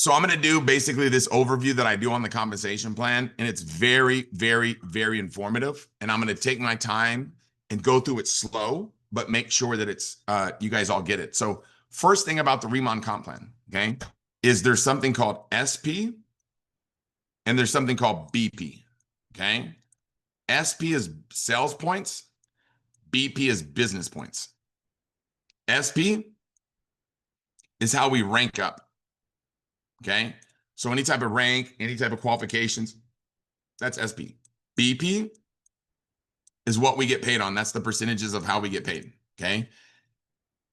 So I'm going to do basically this overview that I do on the compensation plan, and it's very, very, very informative. And I'm going to take my time and go through it slow, but make sure that it's you guys all get it. So first thing about the Remon comp plan, okay, is there's something called SP and there's something called BP, okay? SP is sales points, BP is business points. SP is how we rank up. Okay. So any type of rank, any type of qualifications, that's SP. BP is what we get paid on. That's the percentages of how we get paid. Okay.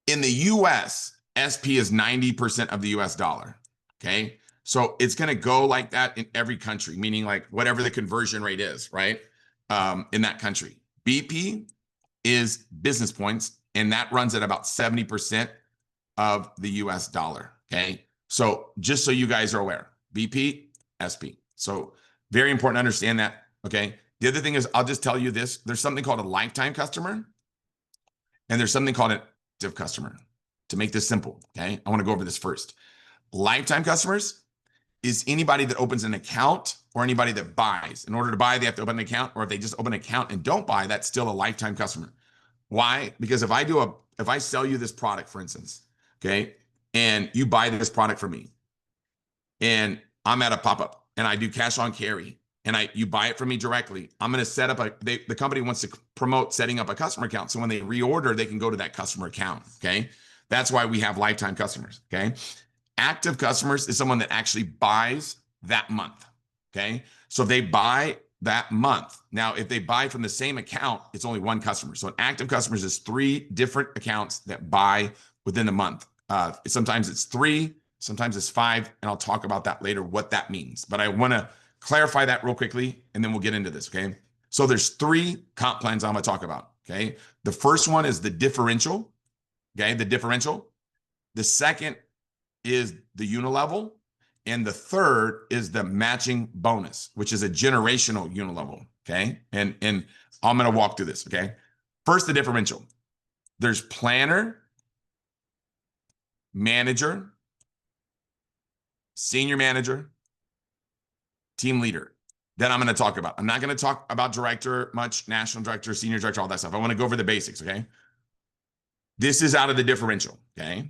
In the US, SP is 90% of the US dollar. Okay. So it's going to go like that in every country, meaning like whatever the conversion rate is, right? In that country. BP is business points, and that runs at about 70% of the US dollar. Okay. So just so you guys are aware, BP, SP. So very important to understand that. Okay. The other thing is, I'll just tell you this. There's something called a lifetime customer, and there's something called an active customer. To make this simple, okay, I want to go over this first. Lifetime customers is anybody that opens an account or anybody that buys. In order to buy, they have to open an account, or if they just open an account and don't buy, that's still a lifetime customer. Why? Because if I sell you this product, for instance, okay, and you buy this product from me, and I'm at a pop-up and I do cash on carry, and you buy it from me directly, I'm going to set up the company wants to promote setting up a customer account. So when they reorder, they can go to that customer account. Okay. That's why we have lifetime customers. Okay. Active customers is someone that actually buys that month. Okay. So they buy that month. Now, if they buy from the same account, it's only one customer. So an active customers is 3 different accounts that buy within a month. Sometimes it's 3, sometimes it's 5, and I'll talk about that later, what that means. But I want to clarify that real quickly, and then we'll get into this, okay? So there's 3 comp plans I'm going to talk about, okay? The first one is the differential, okay? The differential. The second is the unilevel. And the third is the matching bonus, which is a generational unilevel, okay? And I'm going to walk through this, okay? First, the differential. There's planner, manager, senior manager, team leader. That I'm going to talk about. I'm not going to talk about director much, national director, senior director, all that stuff. I want to go over the basics, okay? This is out of the differential, okay?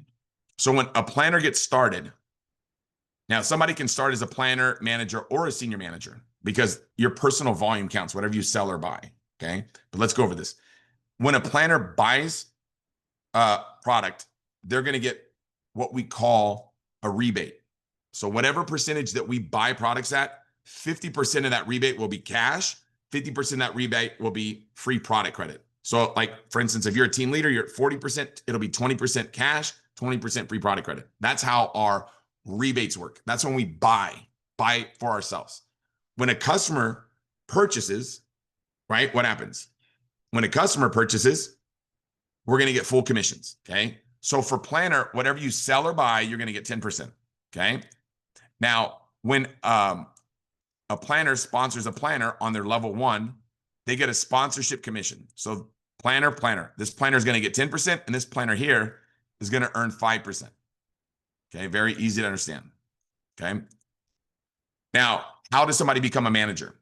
So when a planner gets started, now somebody can start as a planner, manager, or a senior manager because your personal volume counts, whatever you sell or buy, okay? But let's go over this. When a planner buys a product, they're going to get what we call a rebate. So whatever percentage that we buy products at, 50% of that rebate will be cash, 50% of that rebate will be free product credit. So like, for instance, if you're a team leader, you're at 40%, it'll be 20% cash, 20% free product credit. That's how our rebates work. That's when we buy for ourselves. When a customer purchases, right, what happens? When a customer purchases, we're going to get full commissions, okay? So for planner, whatever you sell or buy, you're going to get 10%, okay? Now, when a planner sponsors a planner on their level 1, they get a sponsorship commission. So planner, this planner is going to get 10%, and this planner here is going to earn 5%. Okay, very easy to understand. Okay. Now, how does somebody become a manager?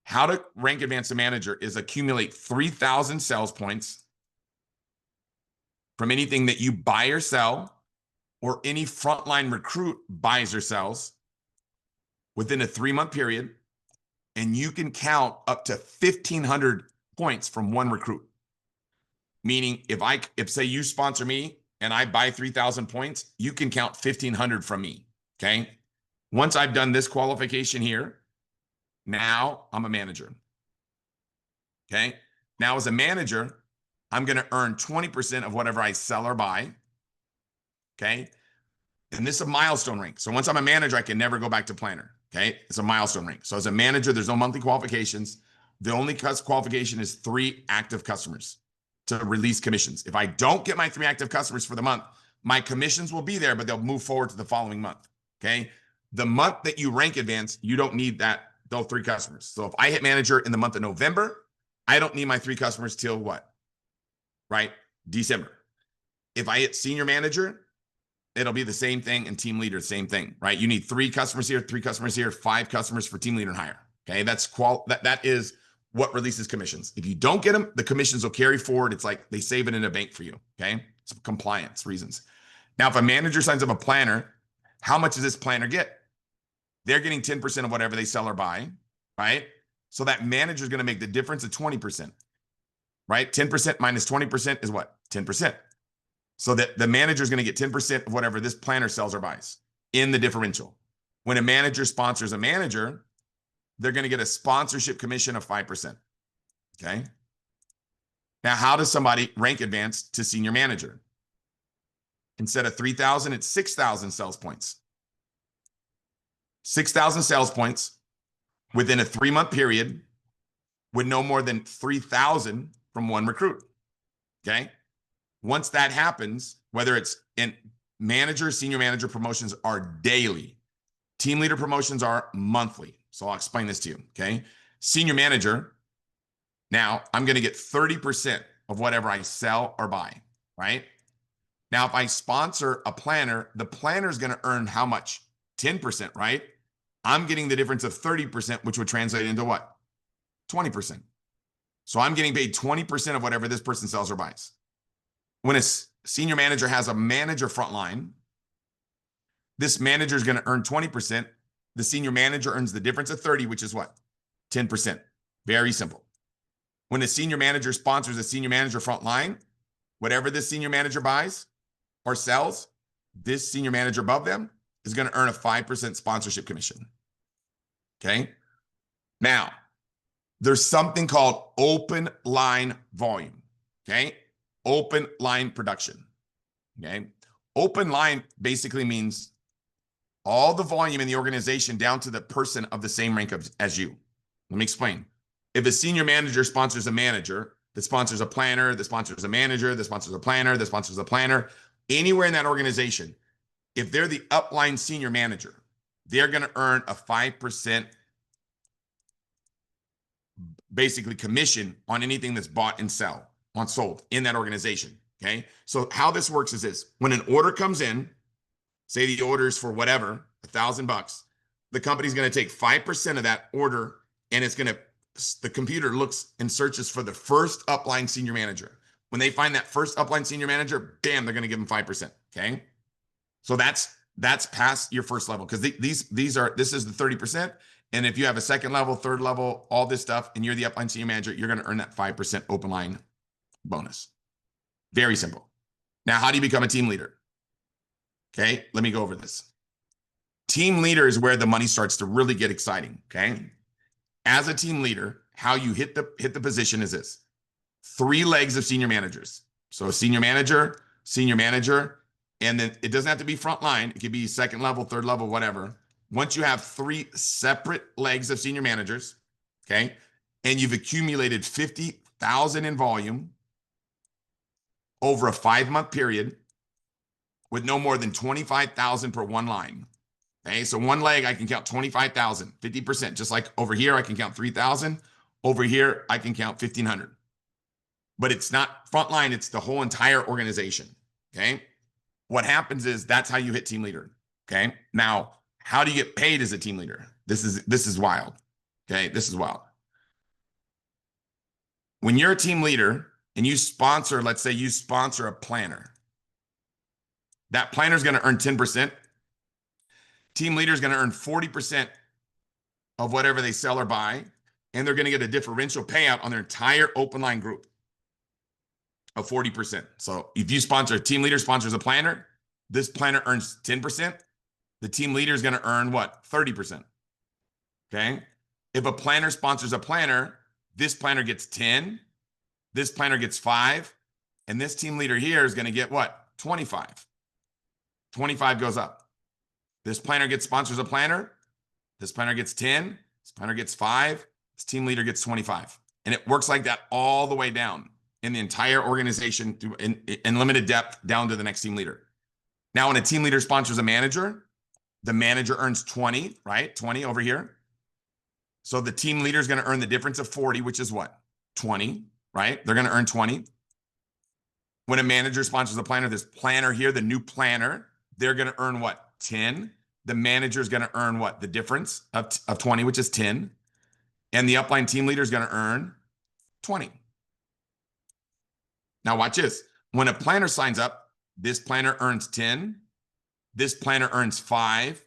How to rank advance a manager is accumulate 3,000 sales points from anything that you buy or sell, or any frontline recruit buys or sells within a 3-month period. And you can count up to 1,500 points from one recruit. Meaning if say you sponsor me and I buy 3,000 points, you can count 1,500 from me, okay? Once I've done this qualification here, now I'm a manager, okay? Now as a manager, I'm going to earn 20% of whatever I sell or buy, okay? And this is a milestone rank. So once I'm a manager, I can never go back to planner, okay? It's a milestone rank. So as a manager, there's no monthly qualifications. The only qualification is 3 active customers to release commissions. If I don't get my 3 active customers for the month, my commissions will be there, but they'll move forward to the following month, okay? The month that you rank advance, you don't need those 3 customers. So if I hit manager in the month of November, I don't need my 3 customers till what? Right? December. If I hit senior manager it'll be the same thing, and team leader, same thing, right? You need 3 customers here, 3 customers here, 5 customers for team leader and higher. Okay, that is what releases commissions. If you don't get them, the commissions will carry forward. It's like they save it in a bank for you. Okay, it's compliance reasons. Now, if a manager signs up a planner, how much does this planner get? They're getting 10% of whatever they sell or buy, right? So that manager is going to make the difference of 20%, right? 10% minus 20% is what? 10%. So that the manager is going to get 10% of whatever this planner sells or buys in the differential. When a manager sponsors a manager, they're going to get a sponsorship commission of 5%. Okay. Now, how does somebody rank advance to senior manager? Instead of 3,000, it's 6,000 sales points. 6,000 sales points within a 3-month period with no more than 3,000 from one recruit. Okay. Once that happens, whether it's in manager, senior manager promotions are daily. Team leader promotions are monthly. So I'll explain this to you. Okay. Senior manager, now I'm going to get 30% of whatever I sell or buy, right? Now, if I sponsor a planner, the planner is going to earn how much? 10%, right? I'm getting the difference of 30%, which would translate into what? 20%. So I'm getting paid 20% of whatever this person sells or buys. When a senior manager has a manager frontline, this manager is going to earn 20%. The senior manager earns the difference of 30, which is what? 10%. Very simple. When a senior manager sponsors a senior manager frontline, whatever this senior manager buys or sells, this senior manager above them is going to earn a 5% sponsorship commission. Okay. Now, there's something called open line volume. Okay. Open line production. Okay. Open line basically means all the volume in the organization down to the person of the same rank as you. Let me explain. If a senior manager sponsors a manager, that sponsors a planner, that sponsors a manager, that sponsors a planner, that sponsors a planner, anywhere in that organization, if they're the upline senior manager, they're going to earn a 5% basically commission on anything that's bought and sold in that organization. Okay. So how this works is this: when an order comes in, say the order is for whatever, $1,000, the company's going to take 5% of that order, and the computer looks and searches for the first upline senior manager. When they find that first upline senior manager, bam, they're going to give them 5%. Okay. So that's past your first level, because this is the 30%. And if you have a second level, third level, all this stuff, and you're the upline senior manager, you're going to earn that 5% open line bonus. Very simple. Now, how do you become a team leader? Okay, let me go over this. Team leader is where the money starts to really get exciting. Okay. As a team leader, how you hit the position is this: 3 legs of senior managers. So senior manager, and then it doesn't have to be front line. It could be second level, third level, whatever. Once you have 3 separate legs of senior managers, okay, and you've accumulated 50,000 in volume over a 5-month period with no more than 25,000 per one line. Okay, so one leg, I can count 25,000, 50%. Just like over here, I can count 3,000. Over here, I can count 1,500. But it's not frontline, it's the whole entire organization. Okay, what happens is that's how you hit team leader. Okay, now, how do you get paid as a team leader? This is wild. Okay, this is wild. When you're a team leader and you sponsor, let's say you sponsor a planner, that planner is going to earn 10%. Team leader is going to earn 40% of whatever they sell or buy, and they're going to get a differential payout on their entire open line group of 40%. So if you sponsor, a team leader sponsors a planner, this planner earns 10%. The team leader is going to earn what? 30%. Okay. If a planner sponsors a planner, this planner gets 10, this planner gets 5, and this team leader here is going to get what? 25. 25 goes up. This planner sponsors a planner. This planner gets 10. This planner gets 5. This team leader gets 25. And it works like that all the way down in the entire organization through in limited depth down to the next team leader. Now, when a team leader sponsors a manager, the manager earns 20, right? 20 over here. So the team leader is going to earn the difference of 40, which is what? 20, right? They're going to earn 20. When a manager sponsors a planner, this planner here, the new planner, they're going to earn what? 10. The manager is going to earn what? The difference of 20, which is 10. And the upline team leader is going to earn 20. Now watch this. When a planner signs up, this planner earns 10. This planner earns 5.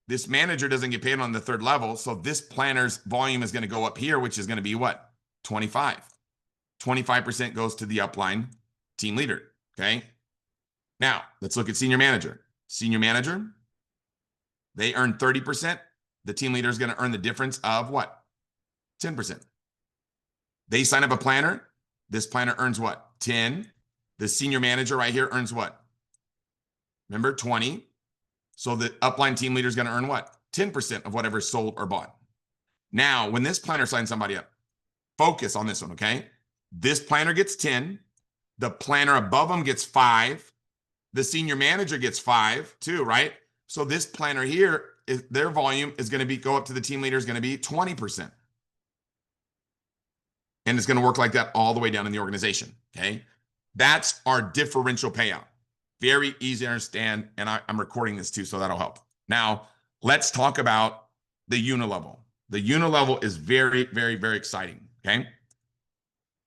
This manager doesn't get paid on the third level. So this planner's volume is going to go up here, which is going to be what? 25. 25% goes to the upline team leader. Okay. Now let's look at senior manager. Senior manager, they earn 30%. The team leader is going to earn the difference of what? 10%. They sign up a planner. This planner earns what? 10. The senior manager right here earns what? Remember, 20. So the upline team leader is going to earn what? 10% of whatever is sold or bought. Now, when this planner signs somebody up, focus on this one, okay? This planner gets 10. The planner above them gets 5. The senior manager gets 5 too, right? So this planner here, their volume is going to go up to the team leader is going to be 20%. And it's going to work like that all the way down in the organization, okay? That's our differential payout. Very easy to understand, and I'm recording this too, so that'll help. Now, let's talk about the unilevel. The unilevel is very, very, very exciting, okay?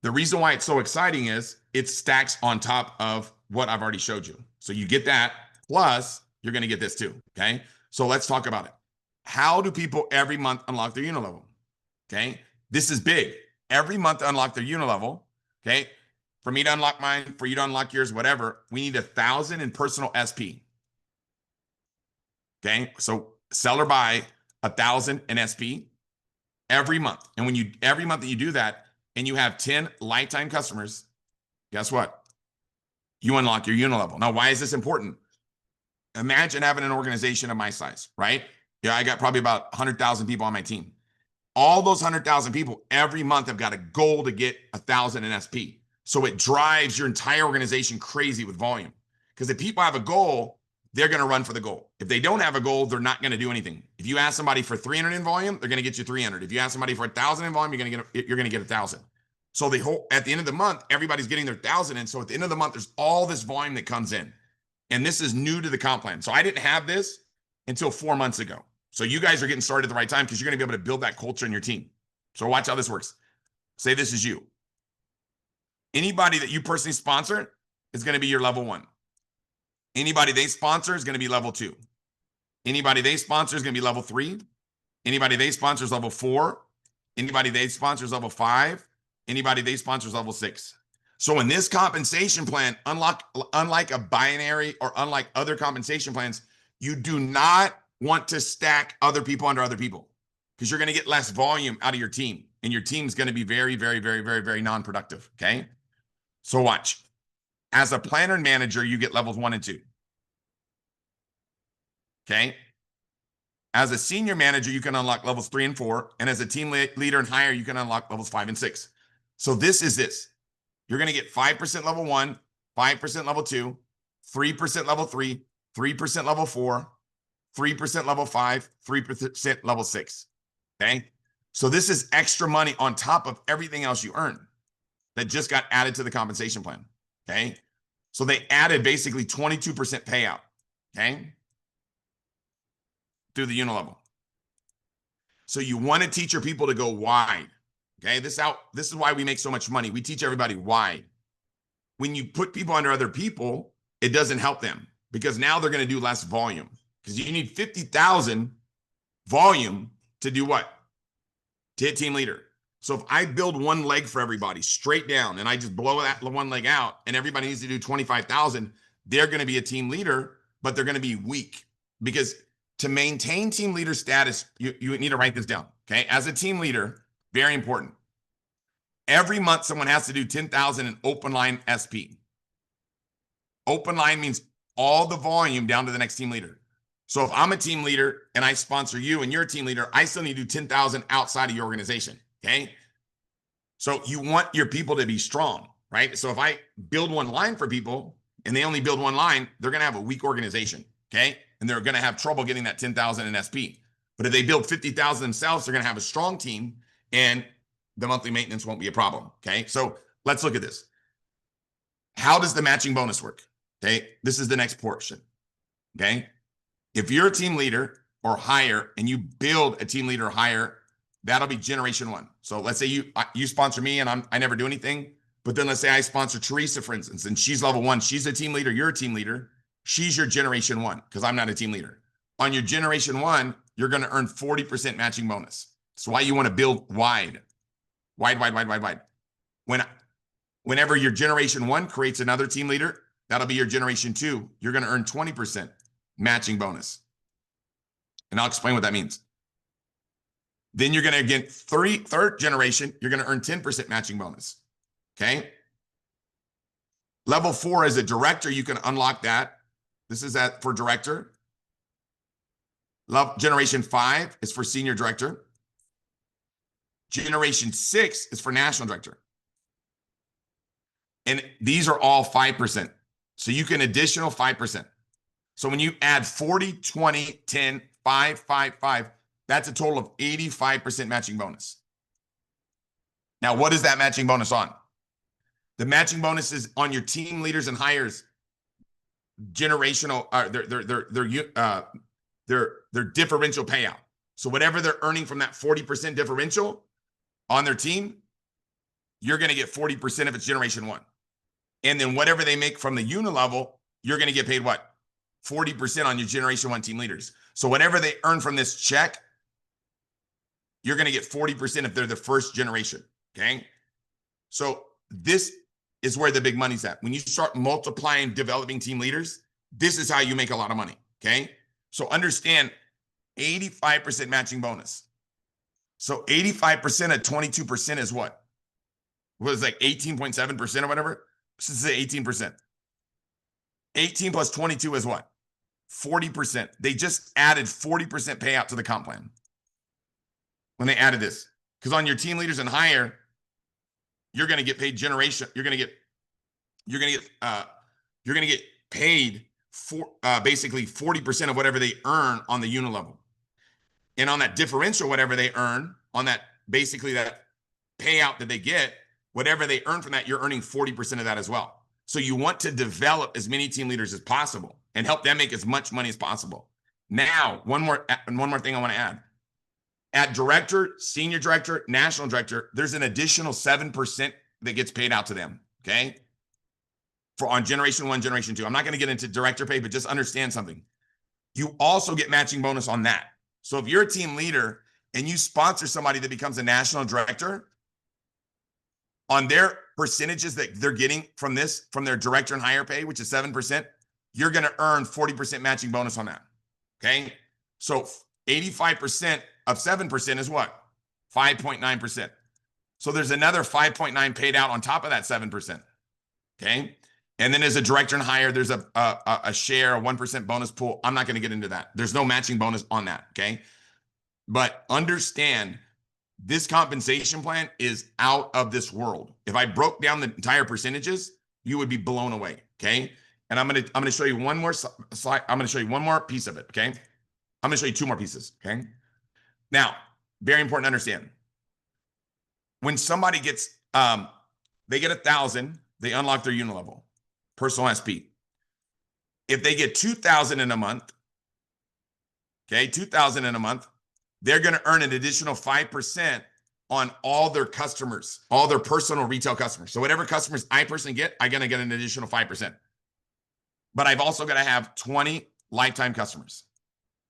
The reason why it's so exciting is it stacks on top of what I've already showed you. So you get that, plus you're going to get this too, okay? So let's talk about it. How do people every month unlock their unilevel? Okay, this is big. Every month to unlock their unilevel, okay? For me to unlock mine, for you to unlock yours, whatever, we need 1,000 in personal SP. Okay, so sell or buy 1,000 in SP every month. And when every month that you do that and you have 10 lifetime customers, guess what? You unlock your unilevel. Now, why is this important? Imagine having an organization of my size, right? Yeah, I got probably about 100,000 people on my team. All those 100,000 people every month have got a goal to get 1,000 in SP. So it drives your entire organization crazy with volume. Because if people have a goal, they're going to run for the goal. If they don't have a goal, they're not going to do anything. If you ask somebody for 300 in volume, they're going to get you 300. If you ask somebody for 1,000 in volume, you're going to get 1,000. So at the end of the month, everybody's getting their 1,000 in. So at the end of the month, there's all this volume that comes in. And this is new to the comp plan. So I didn't have this until 4 months ago. So you guys are getting started at the right time because you're going to be able to build that culture in your team. So watch how this works. Say this is you. Anybody that you personally sponsor is going to be your level 1. Anybody they sponsor is going to be level 2. Anybody they sponsor is going to be level 3. Anybody they sponsor is level 4. Anybody they sponsor is level 5. Anybody they sponsor is level 6. So in this compensation plan, unlike a binary or unlike other compensation plans, you do not want to stack other people under other people because you're going to get less volume out of your team. And your team's going to be very, very, very, very, very non-productive, okay? So watch. As a planner and manager, you get levels 1 and 2. Okay? As a senior manager, you can unlock levels 3 and 4. And as a team leader and higher, you can unlock levels 5 and 6. So this is this. You're going to get 5% level 1, 5% level 2, 3% level 3, 3% level 4, 3% level 5, 3% level 6. Okay? So this is extra money on top of everything else you earn that just got added to the compensation plan. Okay? So they added basically 22% payout. Okay? Through the unilevel. So you want to teach your people to go wide. Okay? This is why we make so much money. We teach everybody wide. When you put people under other people, it doesn't help them because now they're going to do less volume because you need 50,000 volume to do what? To hit team leader. So if I build one leg for everybody straight down and I just blow that one leg out and everybody needs to do 25,000, they're going to be a team leader, but they're going to be weak because to maintain team leader status, you need to write this down. Okay. As a team leader, very important. Every month, someone has to do 10,000 in open line SP. Open line means all the volume down to the next team leader. So if I'm a team leader and I sponsor you and you're a team leader, I still need to do 10,000 outside of your organization. Okay. So you want your people to be strong, right? So if I build one line for people and they only build one line, they're going to have a weak organization. Okay. And they're going to have trouble getting that 10,000 in SP. But if they build 50,000 themselves, they're going to have a strong team and the monthly maintenance won't be a problem. Okay. So let's look at this. How does the matching bonus work? Okay. This is the next portion. Okay. If you're a team leader or higher and you build a team leader or higher, that'll be generation one. So let's say you sponsor me and I never do anything, but then let's say I sponsor Teresa, for instance, and she's level one. She's a team leader. You're a team leader. She's your generation one because I'm not a team leader. On your generation one, you're going to earn 40% matching bonus. That's why you want to build wide. Whenever your generation one creates another team leader, that'll be your generation two. You're going to earn 20% matching bonus. And I'll explain what that means. Then you're going to get third generation, you're going to earn 10% matching bonus. Okay. Level 4 as a director, you can unlock that. This is that for director. Generation 5 is for senior director. Generation 6 is for national director. And these are all 5%. So you can additional 5%. So when you add 40, 20, 10, 5, 5, 5, that's a total of 85% matching bonus. Now, what is that matching bonus on? The matching bonus is on your team leaders and hires generational, their differential payout. So whatever they're earning from that 40% differential on their team, you're going to get 40% of its generation one. And then whatever they make from the unilevel, you're going to get paid what? 40% on your generation one team leaders. So whatever they earn from this check, you're going to get 40% if they're the first generation. Okay. So this is where the big money's at. When you start multiplying developing team leaders, this is how you make a lot of money. Okay. So understand 85% matching bonus. So 85% of 22% is what? Was like 18.7% or whatever. This is 18%. 18 plus 22 is what? 40%. They just added 40% payout to the comp plan when they added this. Because on your team leaders and higher, you're going to get paid generation. You're going to get paid for basically 40% of whatever they earn on the unit level. And on that differential, whatever they earn on that, basically that payout that they get, whatever they earn from that, you're earning 40% of that as well. So you want to develop as many team leaders as possible and help them make as much money as possible. Now, one more thing I want to add. At director, senior director, national director, there's an additional 7% that gets paid out to them, okay? For on generation 1, generation 2. I'm not going to get into director pay, but just understand something. You also get matching bonus on that. So if you're a team leader and you sponsor somebody that becomes a national director, on their percentages that they're getting from this, from their director and higher pay, which is 7%, you're going to earn 40% matching bonus on that. Okay. So 85% of 7% is what? 5.9%. So there's another 5.9 paid out on top of that 7%. Okay. And then as a director and higher, there's a share, a 1% bonus pool. I'm not going to get into that. There's no matching bonus on that. Okay. But understand, this compensation plan is out of this world. If I broke down the entire percentages, you would be blown away. Okay. And I'm going to show you one more slide. I'm going to show you one more piece of it. Okay. I'm going to show you two more pieces. Okay. Now, very important to understand. When somebody gets, they get 1,000, they unlock their unit level, personal SP. If they get 2,000 in a month, okay, 2,000 in a month, they're going to earn an additional 5% on all their customers, all their personal retail customers. So whatever customers I personally get, I'm going to get an additional 5%. But I've also got to have 20 lifetime customers.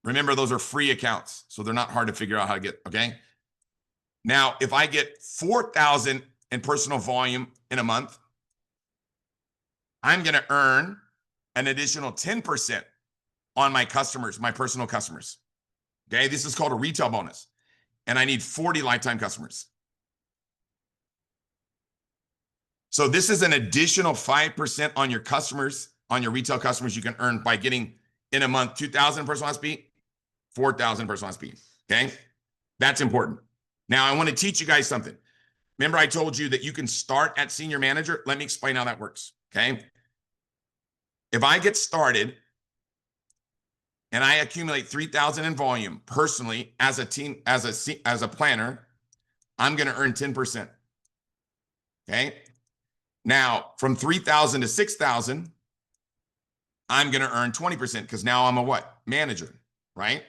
Remember, those are free accounts, so they're not hard to figure out how to get, okay? Now, if I get 4,000 in personal volume in a month, I'm going to earn an additional 10% on my customers, my personal customers. Okay, this is called a retail bonus. And I need 40 lifetime customers. So this is an additional 5% on your customers, on your retail customers you can earn by getting in a month 2,000 personal SP, 4,000 personal SP. Okay, that's important. Now I want to teach you guys something. Remember I told you that you can start at senior manager? Let me explain how that works. Okay, if I get started and I accumulate 3,000 in volume personally as a team, as a planner, I'm going to earn 10%. Okay. Now from 3,000 to 6,000, I'm going to earn 20% because now I'm a what? Manager, right?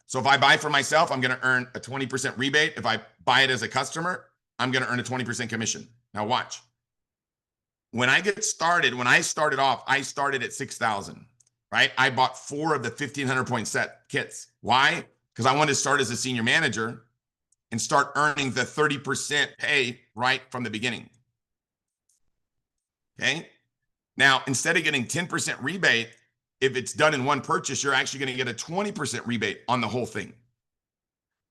So if I buy for myself, I'm going to earn a 20% rebate. If I buy it as a customer, I'm going to earn a 20% commission. Now watch. When I started off, I started at 6,000, right? I bought 4 of the 1,500 point set kits. Why? Because I wanted to start as a senior manager and start earning the 30% pay right from the beginning. Okay. Now, instead of getting 10% rebate, if it's done in one purchase, you're actually going to get a 20% rebate on the whole thing.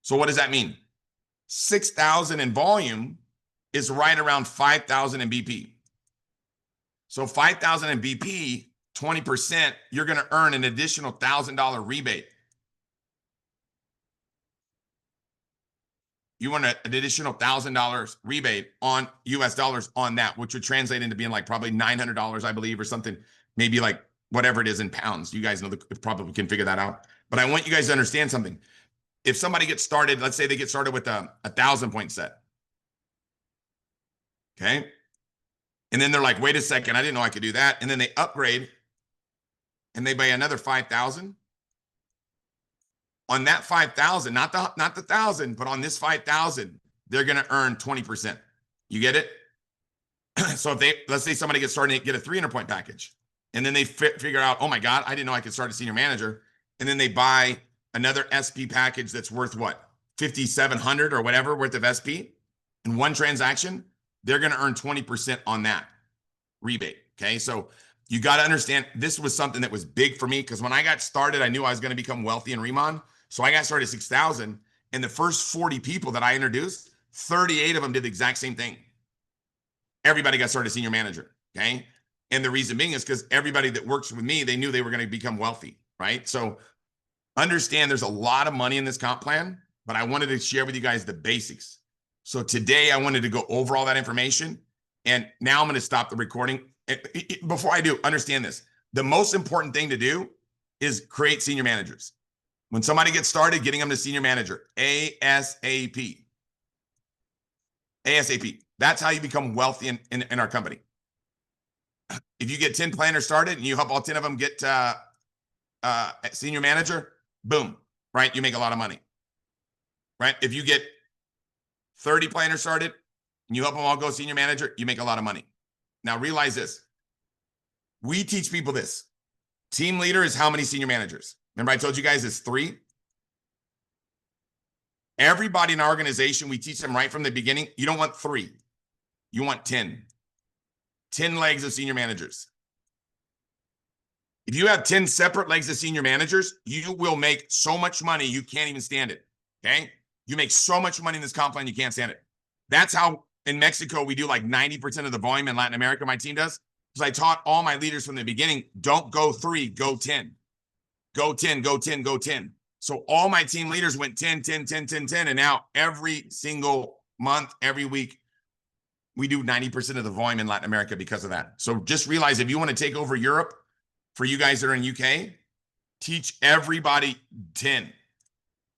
So what does that mean? 6,000 in volume is right around 5,000 in BP. So 5,000 in BP, 20%, you're going to earn an additional $1,000 rebate. You want an additional $1,000 rebate on US dollars on that, which would translate into being like probably $900, I believe, or something, maybe like whatever it is in pounds. You guys know probably can figure that out. But I want you guys to understand something. If somebody gets started, let's say they get started with a 1,000 point set. Okay. And then they're like, wait a second, I didn't know I could do that. And then they upgrade and they buy another 5,000. On that 5,000, not the 1,000, but on this 5,000, they're going to earn 20%. You get it? So if let's say somebody gets started and get a 300 point package, and then they figure out, oh my God, I didn't know I could start a senior manager. And then they buy another SP package that's worth what? 5,700 or whatever worth of SP in one transaction, they're going to earn 20% on that rebate. Okay. So you got to understand this was something that was big for me because when I got started, I knew I was going to become wealthy in Remon. So I got started at 6,000, and the first 40 people that I introduced, 38 of them did the exact same thing. Everybody got started as senior manager, okay? And the reason being is because everybody that works with me, they knew they were going to become wealthy, right? So understand there's a lot of money in this comp plan, but I wanted to share with you guys the basics. So today I wanted to go over all that information, and now I'm going to stop the recording. Before I do, understand this. The most important thing to do is create senior managers. When somebody gets started, getting them to senior manager, ASAP. ASAP. That's how you become wealthy in our company. If you get 10 planners started and you help all 10 of them get senior manager, boom, right? You make a lot of money, right? If you get 30 planners started and you help them all go senior manager, you make a lot of money. Now realize this. We teach people this. Team leader is how many senior managers? Remember I told you guys it's 3? Everybody in our organization, we teach them right from the beginning. You don't want 3. You want 10. 10 legs of senior managers. If you have 10 separate legs of senior managers, you will make so much money you can't even stand it, okay? You make so much money in this comp plan you can't stand it. That's how in Mexico we do like 90% of the volume. In Latin America my team does, because I taught all my leaders from the beginning, don't go 3, go 10. Go 10, go 10, go 10. So all my team leaders went 10, 10, 10, 10, 10. And now every single month, every week, we do 90% of the volume in Latin America because of that. So just realize if you want to take over Europe, for you guys that are in UK, teach everybody 10.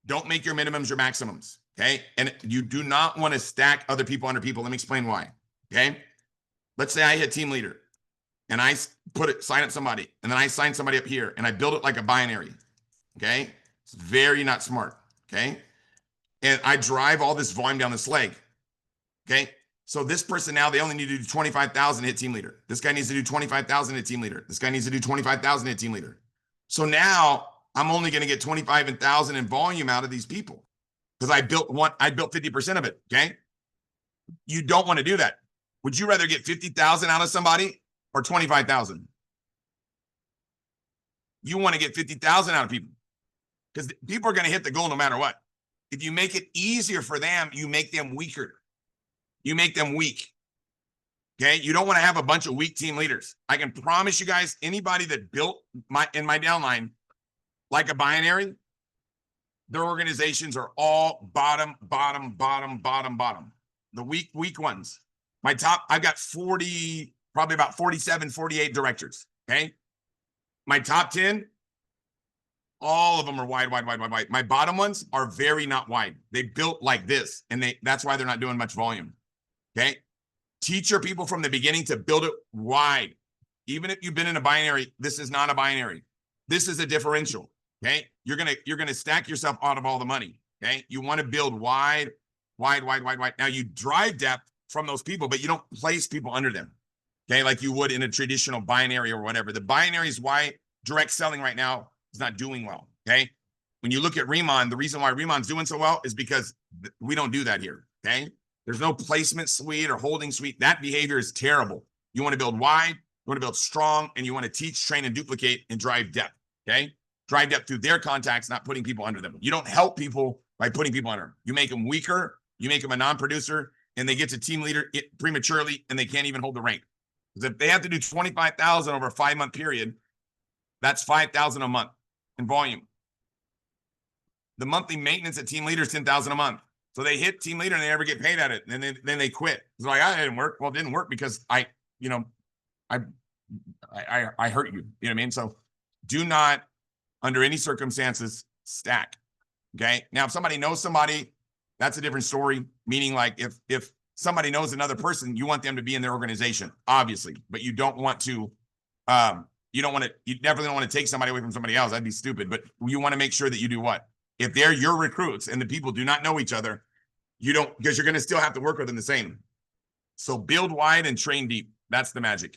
Don't make your minimums your maximums, okay? And you do not want to stack other people under people. Let me explain why, okay? Let's say I hit team leader and I sign up somebody, and then I sign somebody up here and I build it like a binary, okay? It's very not smart, okay? And I drive all this volume down this leg, okay? So this person now, they only need to do 25,000 hit team leader. This guy needs to do 25,000 hit team leader. This guy needs to do 25,000 hit team leader. So now I'm only going to get 25,000 in volume out of these people because I built 50% of it, okay? You don't want to do that. Would you rather get 50,000 out of somebody or 25,000? You want to get 50,000 out of people because people are going to hit the goal no matter what. If you make it easier for them, you make them weaker. You make them weak. Okay. You don't want to have a bunch of weak team leaders. I can promise you guys, anybody that built in my downline like a binary, their organizations are all bottom. The weak ones. My top, I've got 40, probably about 47, 48 directors. Okay. My top 10, all of them are wide. My bottom ones are very not wide. They built like this, and that's why they're not doing much volume. Okay. Teach your people from the beginning to build it wide. even if you've been in a binary, this is not a binary. This is a differential. Okay. You're gonna stack yourself out of all the money. Okay. You want to build wide. Now you drive depth from those people, but you don't place people under them. Okay, like you would in a traditional binary or whatever. The binary is why direct selling right now is not doing well. Okay. When you look at Remon, the reason why Remon's doing so well is because we don't do that here. Okay. There's no placement suite or holding suite. That behavior is terrible. You want to build wide, you want to build strong, and you want to teach, train, and duplicate and drive depth. Okay. Drive depth through their contacts, not putting people under them. You don't help people by putting people under them. You make them weaker, you make them a non-producer, and they get to team leader prematurely, and they can't even hold the rank. Because if they have to do 25,000 over a 5-month period, that's 5,000 a month in volume. The monthly maintenance at team leader is 10,000 a month. So they hit team leader and they never get paid at it. And then they quit. It's like, I didn't work. Well, it didn't work because I hurt you. You know what I mean? So do not, under any circumstances, stack. Okay. Now, if somebody knows somebody, that's a different story. Meaning, like, if somebody knows another person, you want them to be in their organization, obviously, but you don't want to, you definitely don't want to take somebody away from somebody else. That'd be stupid. But you want to make sure that you do what? If they're your recruits and the people do not know each other, you don't, because you're going to still have to work with them the same. So build wide and train deep. That's the magic.